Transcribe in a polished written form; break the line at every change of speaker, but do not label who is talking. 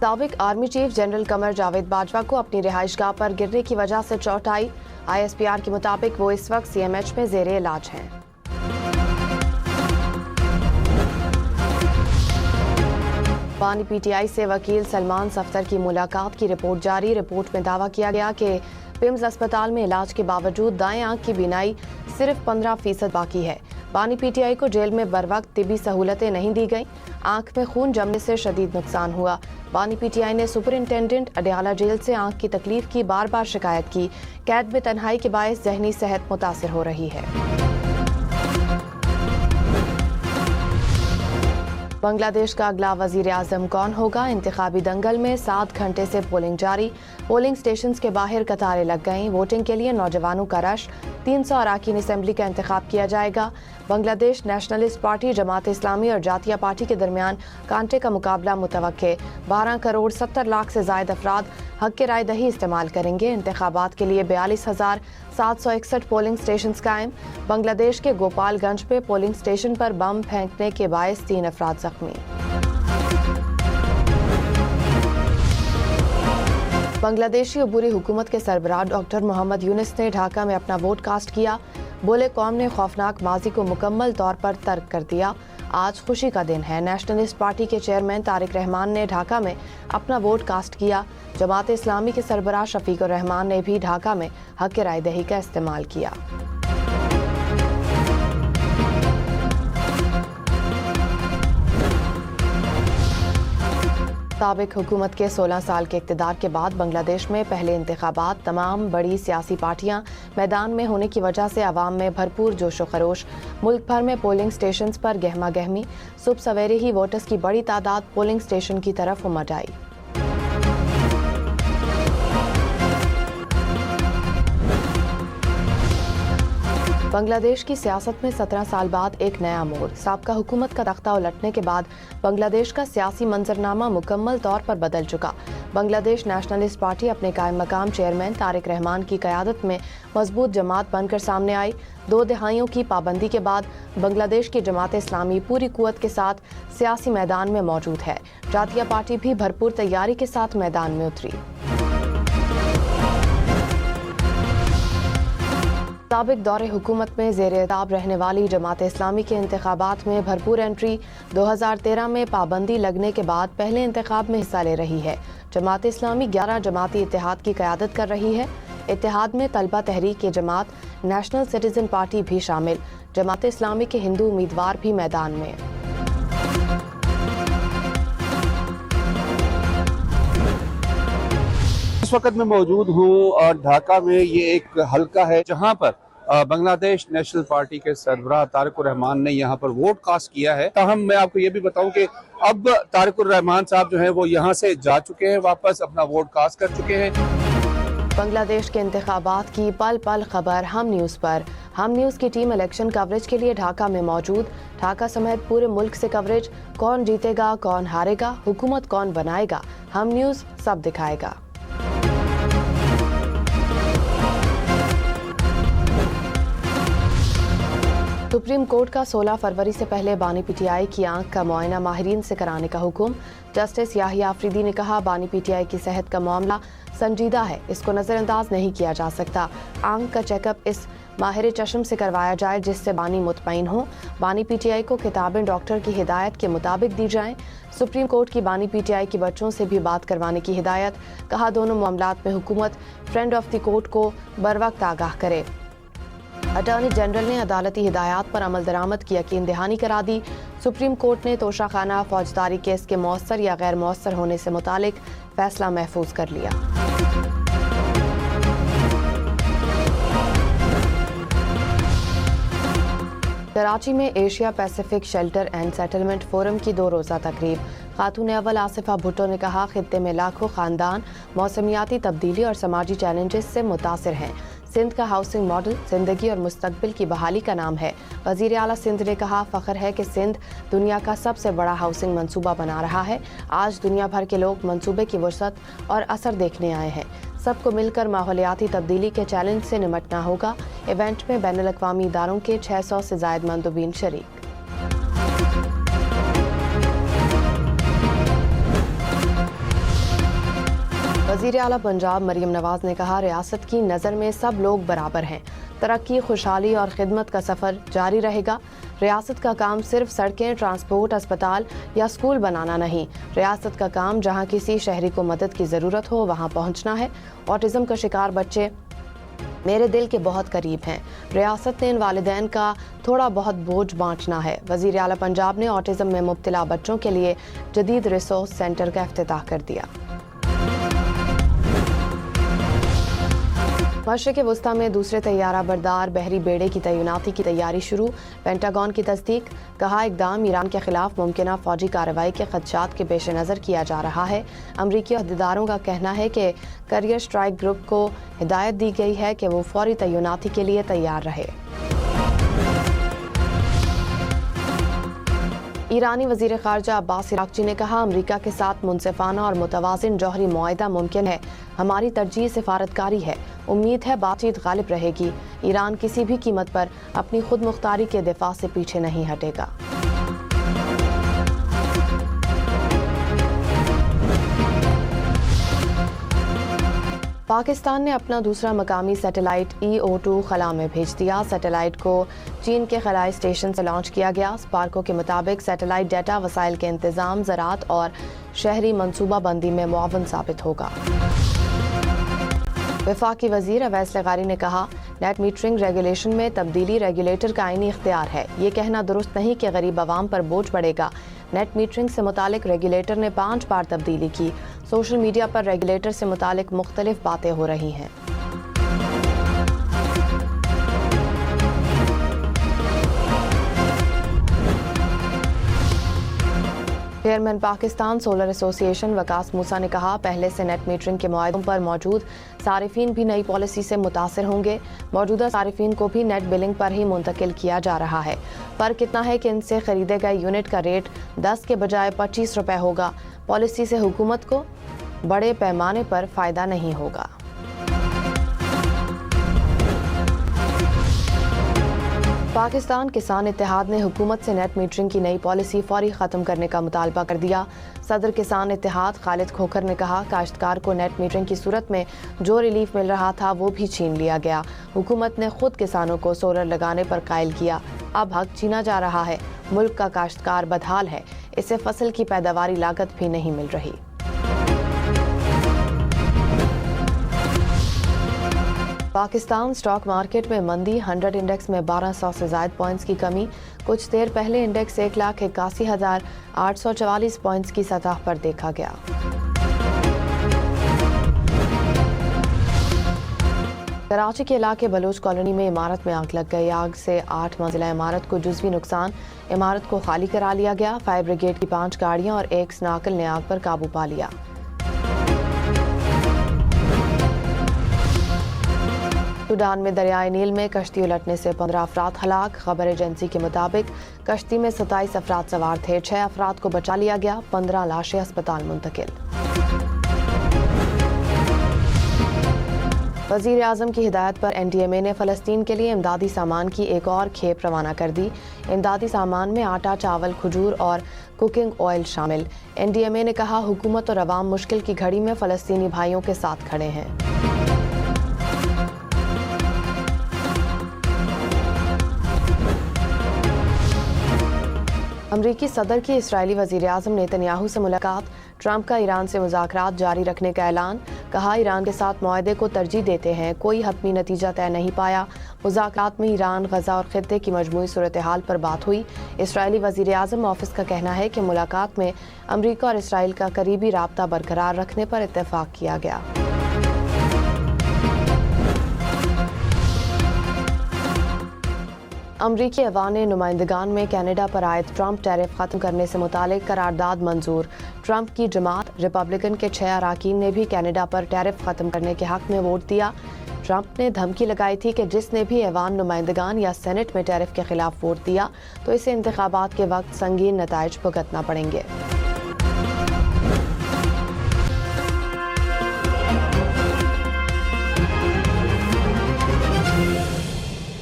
سابق army chief general Qamar Javed Bajwa کو اپنی رہائش گاہ پر گرنے کی وجہ سے چوٹ آئی۔ ISPR کے مطابق وہ اس وقت CMH میں زیر علاج ہیں۔ بانی PTI سے وکیل سلمان صفدر کی ملاقات کی رپورٹ جاری۔ رپورٹ میں دعویٰ کیا گیا کہ پمز اسپتال میں علاج کے باوجود دائیں آنکھ کی بینائی صرف 15% باقی ہے۔ بانی PTI کو جیل میں بروقت طبی سہولتیں نہیں دی گئیں۔ آنکھ میں خون جمنے سے شدید نقصان ہوا۔ بانی PTI نے سپرنٹینڈنٹ اڈیالہ جیل سے آنکھ کی تکلیف کی بار بار شکایت کی۔ قید میں تنہائی کے باعث ذہنی صحت متاثر ہو رہی ہے۔ بنگلہ دیش کا اگلا وزیر اعظم کون ہوگا؟ انتخابی دنگل میں 7 گھنٹے سے پولنگ جاری۔ پولنگ سٹیشنز کے باہر قطاریں لگ گئیں۔ ووٹنگ کے لیے نوجوانوں کا رش۔ 300 اراکین اسمبلی کا انتخاب کیا جائے گا۔ بنگلہ دیش نیشنلسٹ پارٹی، جماعت اسلامی اور جاتیہ پارٹی کے درمیان کانٹے کا مقابلہ متوقع۔ 12 کروڑ 70 لاکھ سے زائد افراد حق رائے دہی استعمال کریں گے۔ انتخابات کے لیے 42,761 پولنگ سٹیشنز قائم۔ بنگلہ دیش کے گوپال گنج میں پولنگ سٹیشن پر بم پھینکنے کے باعث 3 افراد زخمی۔ بنگلہ دیشی عبوری حکومت کے سربراہ ڈاکٹر محمد یونس نے ڈھاکہ میں اپنا ووٹ کاسٹ کیا۔ بولے قوم نے خوفناک ماضی کو مکمل طور پر ترک کر دیا۔ آج خوشی کا دن ہے۔ نیشنلسٹ پارٹی کے چیئرمین طارق رحمان نے ڈھاکہ میں اپنا ووٹ کاسٹ کیا۔ جماعت اسلامی کے سربراہ شفیق الرحمان نے بھی ڈھاکہ میں حق رائے دہی کا استعمال کیا۔ سابق حکومت کے 16 سال کے اقتدار کے بعد بنگلہ دیش میں پہلے انتخابات۔ تمام بڑی سیاسی پارٹیاں میدان میں ہونے کی وجہ سے عوام میں بھرپور جوش و خروش۔ ملک بھر میں پولنگ سٹیشنز پر گہما گہمی۔ صبح سویرے ہی ووٹرز کی بڑی تعداد پولنگ سٹیشن کی طرف امڈ آئی۔ بنگلہ دیش کی سیاست میں 17 سال بعد ایک نیا موڑ۔ سابقہ حکومت کا تختہ الٹنے کے بعد بنگلہ دیش کا سیاسی منظرنامہ مکمل طور پر بدل چکا۔ بنگلہ دیش نیشنلسٹ پارٹی اپنے قائم مقام چیئرمین طارق رحمان کی قیادت میں مضبوط جماعت بن کر سامنے آئی۔ 2 دہائیوں کی پابندی کے بعد بنگلہ دیش کی جماعت اسلامی پوری قوت کے ساتھ سیاسی میدان میں موجود ہے۔ جاتیہ پارٹی بھی بھرپور تیاری کے ساتھ میدان میں اتری۔ سابق دور حکومت میں زیر التوا رہنے والی جماعت اسلامی کے انتخابات میں بھرپور انٹری۔ 2013 میں پابندی لگنے کے بعد پہلے انتخاب میں حصہ لے رہی ہے۔ جماعت اسلامی 11 جماعتی اتحاد کی قیادت کر رہی ہے۔ اتحاد میں طلبہ تحریک جماعت، نیشنل سٹیزن پارٹی بھی شامل۔ جماعت اسلامی کے ہندو امیدوار بھی میدان میں۔
اس وقت میں موجود ہوں اور ڈھاکہ میں یہ ایک حلقہ ہے جہاں پر بنگلہ دیش نیشنل پارٹی کے سربراہ طارق الرحمان نے یہاں پر ووٹ کاسٹ کیا ہے۔ تاہم میں آپ کو یہ بھی بتاؤں کہ اب طارق الرحمان صاحب جو ہیں وہ یہاں سے جا چکے ہیں، واپس اپنا ووٹ کاسٹ کر چکے ہیں۔
بنگلہ دیش کے انتخابات کی پل پل خبر ہم نیوز پر۔ ہم نیوز کی ٹیم الیکشن کوریج کے لیے ڈھاکہ میں موجود۔ ڈھاکہ سمیت پورے ملک سے کوریج۔ کون جیتے گا، کون ہارے گا، حکومت کون بنائے گا، ہم نیوز سب دکھائے گا۔ سپریم کورٹ کا 16 فروری سے پہلے بانی PTI کی آنکھ کا معائنہ ماہرین سے کرانے کا حکم۔ جسٹس یاہیا آفریدی نے کہا بانی PTI کی صحت کا معاملہ سنجیدہ ہے، اس کو نظر انداز نہیں کیا جا سکتا۔ آنکھ کا چیک اپ اس ماہر چشم سے کروایا جائے جس سے بانی مطمئن ہو۔ بانی PTI کو کتابیں ڈاکٹر کی ہدایت کے مطابق دی جائیں۔ سپریم کورٹ کی بانی PTI کی بچوں سے بھی بات کروانے کی ہدایت۔ کہا دونوں معاملات میں حکومت فرینڈ آف دی کورٹ کو بروقت آگاہ کرے۔ اٹارنی جنرل نے عدالتی ہدایات پر عمل درآمد کی یقین دہانی کرا دی۔ سپریم کورٹ نے توشہ خانہ فوجداری کیس کے مؤثر یا غیر مؤثر ہونے سے متعلق فیصلہ محفوظ کر لیا۔ کراچی میں Asia Pacific shelter and settlement forum کی 2 روزہ تقریب۔ خاتون اول آصفہ بھٹو نے کہا خطے میں لاکھوں خاندان موسمیاتی تبدیلی اور سماجی چیلنجز سے متاثر ہیں۔ سندھ کا ہاؤسنگ ماڈل زندگی اور مستقبل کی بحالی کا نام ہے۔ وزیر اعلیٰ سندھ نے کہا فخر ہے کہ سندھ دنیا کا سب سے بڑا ہاؤسنگ منصوبہ بنا رہا ہے۔ آج دنیا بھر کے لوگ منصوبے کی وسعت اور اثر دیکھنے آئے ہیں۔ سب کو مل کر ماحولیاتی تبدیلی کے چیلنج سے نمٹنا ہوگا۔ ایونٹ میں بین الاقوامی اداروں کے 600 سے زائد مندوبین شریک۔ وزیر اعلیٰ پنجاب مریم نواز نے کہا ریاست کی نظر میں سب لوگ برابر ہیں، ترقی، خوشحالی اور خدمت کا سفر جاری رہے گا۔ ریاست کا کام صرف سڑکیں، ٹرانسپورٹ، اسپتال یا اسکول بنانا نہیں، ریاست کا کام جہاں کسی شہری کو مدد کی ضرورت ہو وہاں پہنچنا ہے۔ آٹزم کا شکار بچے میرے دل کے بہت قریب ہیں، ریاست نے ان والدین کا تھوڑا بہت بوجھ بانٹنا ہے۔ وزیر اعلیٰ پنجاب نے آٹزم میں مبتلا بچوں کے لیے جدید ریسورس سینٹر کا افتتاح کر دیا۔ مشرق وسطی میں دوسرے طیارہ بردار بحری بیڑے کی تعیناتی کی تیاری شروع، پینٹاگون کی تصدیق۔ کہا اقدام ایران کے خلاف ممکنہ فوجی کارروائی کے خدشات کے پیش نظر کیا جا رہا ہے۔ امریکی عہدیداروں کا کہنا ہے کہ کیریئر اسٹرائک گروپ کو ہدایت دی گئی ہے کہ وہ فوری تعیناتی کے لیے تیار رہے۔ ایرانی وزیر خارجہ عباس عراقچی نے کہا امریکہ کے ساتھ منصفانہ اور متوازن جوہری معاہدہ ممکن ہے، ہماری ترجیح سفارتکاری ہے، امید ہے بات چیت غالب رہے گی، ایران کسی بھی قیمت پر اپنی خود مختاری کے دفاع سے پیچھے نہیں ہٹے گا۔ پاکستان نے اپنا دوسرا مقامی سیٹلائٹ EO2 خلا میں بھیج دیا۔ سیٹلائٹ کو چین کے خلائی اسٹیشن سے لانچ کیا گیا۔ اسپارکو کے مطابق سیٹلائٹ ڈیٹا وسائل کے انتظام، زراعت اور شہری منصوبہ بندی میں معاون ثابت ہوگا۔ وفاقی وزیر اویس لغاری نے کہا نیٹ میٹرنگ ریگولیشن میں تبدیلی ریگولیٹر کا آئینی اختیار ہے، یہ کہنا درست نہیں کہ غریب عوام پر بوجھ پڑے گا۔ نیٹ میٹرنگ سے متعلق ریگولیٹر نے 5 بار تبدیلی کی۔ سوشل میڈیا پر ریگولیٹر سے متعلق مختلف باتیں ہو رہی ہیں۔ چیئرمین پاکستان سولر ایسوسی ایشن وقاص موسیٰ نے کہا پہلے سے نیٹ میٹرنگ کے معاہدوں پر موجود صارفین بھی نئی پالیسی سے متاثر ہوں گے۔ موجودہ صارفین کو بھی نیٹ بلنگ پر ہی منتقل کیا جا رہا ہے۔ فرق اتنا ہے کہ ان سے خریدے گئے یونٹ کا ریٹ 10 کے بجائے 25 روپے ہوگا۔ پالیسی سے حکومت کو بڑے پیمانے پر فائدہ نہیں ہوگا۔ پاکستان کسان اتحاد نے حکومت سے نیٹ میٹرنگ کی نئی پالیسی فوری ختم کرنے کا مطالبہ کر دیا۔ صدر کسان اتحاد خالد کھوکھر نے کہا کاشتکار کو نیٹ میٹرنگ کی صورت میں جو ریلیف مل رہا تھا وہ بھی چھین لیا گیا۔ حکومت نے خود کسانوں کو سولر لگانے پر قائل کیا، اب حق چھینا جا رہا ہے۔ ملک کا کاشتکار بدحال ہے، اسے فصل کی پیداواری لاگت بھی نہیں مل رہی۔ پاکستان سٹاک مارکیٹ میں مندی، 100 انڈیکس میں 1200 سے زائد پوائنٹس کی کمی۔ کچھ دیر پہلے انڈیکس 1,81,844 پوائنٹس کی سطح پر دیکھا گیا۔ کراچی کے علاقے بلوچ کالونی میں عمارت میں آگ لگ گئی۔ آگ سے 8 منزلہ عمارت کو جزوی نقصان، عمارت کو خالی کرا لیا گیا۔ فائر بریگیڈ کی 5 گاڑیاں اور 1 سناکل نے آگ پر قابو پا لیا۔ سوڈان میں دریائے نیل میں کشتی الٹنے سے 15 افراد ہلاک۔ خبر ایجنسی کے مطابق کشتی میں 27 افراد سوار تھے، 6 افراد کو بچا لیا گیا، 15 لاشیں اسپتال منتقل۔ وزیر اعظم کی ہدایت پر NDMA نے فلسطین کے لیے امدادی سامان کی ایک اور کھیپ روانہ کر دی۔ امدادی سامان میں آٹا، چاول، کھجور اور کوکنگ آئل شامل۔ NDMA نے کہا حکومت اور عوام مشکل کی گھڑی میں فلسطینی بھائیوں کے ساتھ کھڑے ہیں۔ امریکی صدر کی اسرائیلی وزیر اعظم نیتن یاہو سے ملاقات، ٹرمپ کا ایران سے مذاکرات جاری رکھنے کا اعلان۔ کہا ایران کے ساتھ معاہدے کو ترجیح دیتے ہیں، کوئی حتمی نتیجہ طے نہیں پایا۔ مذاکرات میں ایران، غزہ اور خطے کی مجموعی صورتحال پر بات ہوئی۔ اسرائیلی وزیر اعظم آفس کا کہنا ہے کہ ملاقات میں امریکہ اور اسرائیل کا قریبی رابطہ برقرار رکھنے پر اتفاق کیا گیا۔ امریکی ایوان نمائندگان میں کینیڈا پر عائد ٹرمپ ٹیرف ختم کرنے سے متعلق قرارداد منظور۔ ٹرمپ کی جماعت ریپبلکن کے 6 اراکین نے بھی کینیڈا پر ٹیرف ختم کرنے کے حق میں ووٹ دیا۔ ٹرمپ نے دھمکی لگائی تھی کہ جس نے بھی ایوان نمائندگان یا سینٹ میں ٹیرف کے خلاف ووٹ دیا تو اسے انتخابات کے وقت سنگین نتائج بھگتنا پڑیں گے۔